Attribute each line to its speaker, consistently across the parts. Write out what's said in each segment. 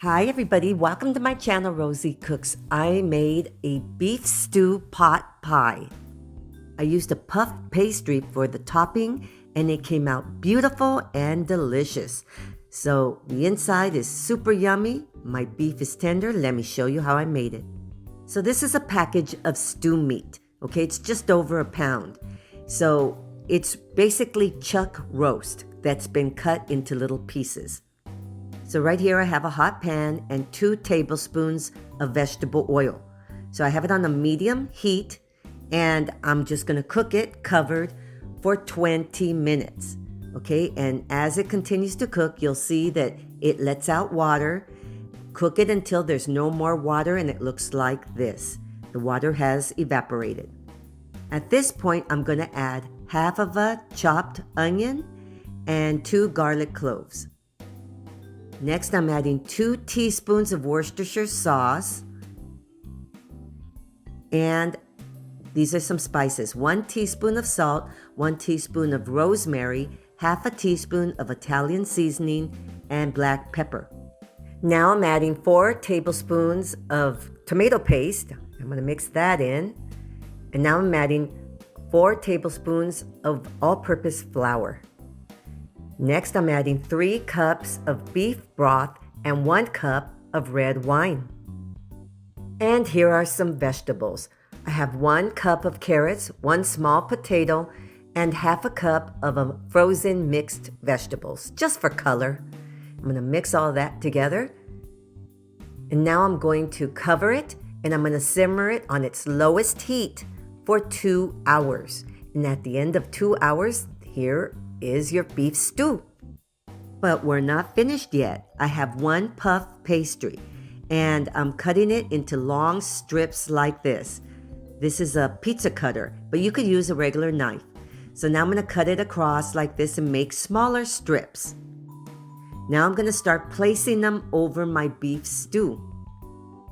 Speaker 1: Hi everybody, welcome to my channel Rosie Cooks. I made a beef stew pot pie. I used a puff pastry for the topping and it came out beautiful and delicious. So the inside is super yummy, my beef is tender. Let me show you how I made it. So this is a package of stew meat, okay? It's just over a pound. So it's basically chuck roast that's been cut into little pieces. So right here I have a hot pan and 2 tablespoons of vegetable oil. So I have it on a medium heat and I'm just gonna cook it covered for 20 minutes. Okay, and as it continues to cook, you'll see that it lets out water. Cook it until there's no more water and it looks like this. The water has evaporated. At this point, I'm gonna add half of a chopped onion and 2 garlic cloves. Next, I'm adding 2 teaspoons of Worcestershire sauce. And these are some spices. 1 teaspoon of salt, 1 teaspoon of rosemary, half a teaspoon of Italian seasoning, and black pepper. Now I'm adding 4 tablespoons of tomato paste. I'm going to mix that in. And now I'm adding 4 tablespoons of all-purpose flour. Next, I'm adding 3 cups of beef broth and 1 cup of red wine. And here are some vegetables. I have 1 cup of carrots, 1 small potato, and half a cup of frozen mixed vegetables, just for color. I'm going to mix all that together. And now I'm going to cover it, and I'm going to simmer it on its lowest heat for 2 hours. And at the end of 2 hours, here is your beef stew. But we're not finished yet. I have 1 puff pastry and I'm cutting it into long strips like this. This is a pizza cutter, but you could use a regular knife. So now I'm going to cut it across like this and make smaller strips. Now I'm going to start placing them over my beef stew.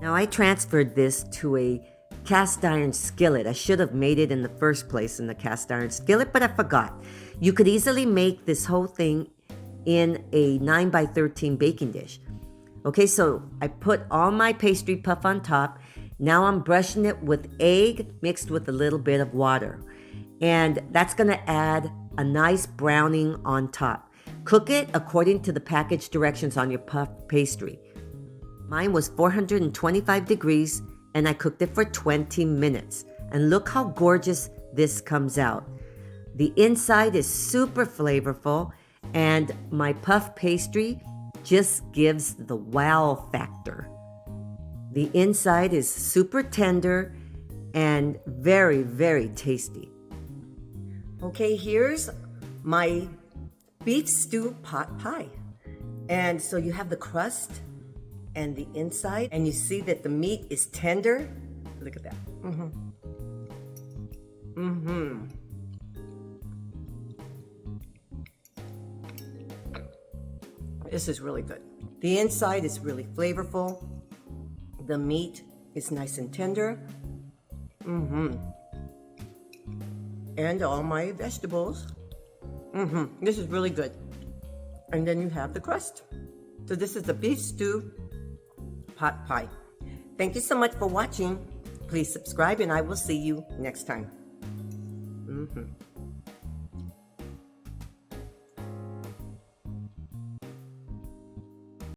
Speaker 1: Now I transferred this to a cast iron skillet. I should have made it in the first place in the cast iron skillet, but I forgot. You could easily make this whole thing in a 9x13 baking dish. Okay, so I put all my pastry puff on top. Now I'm brushing it with egg mixed with a little bit of water. And that's gonna add a nice browning on top. Cook it according to the package directions on your puff pastry. Mine was 425 degrees and I cooked it for 20 minutes. And look how gorgeous this comes out. The inside is super flavorful and my puff pastry just gives the wow factor. The inside is super tender and very, very tasty. Okay, here's my beef stew pot pie. And so you have the crust and the inside, and you see that the meat is tender. Look at that. This is really good. The inside is really flavorful. The meat is nice and tender. And all my vegetables. This is really good. And then you have the crust. So this is the beef stew pot pie. Thank you so much for watching. Please subscribe and I will see you next time.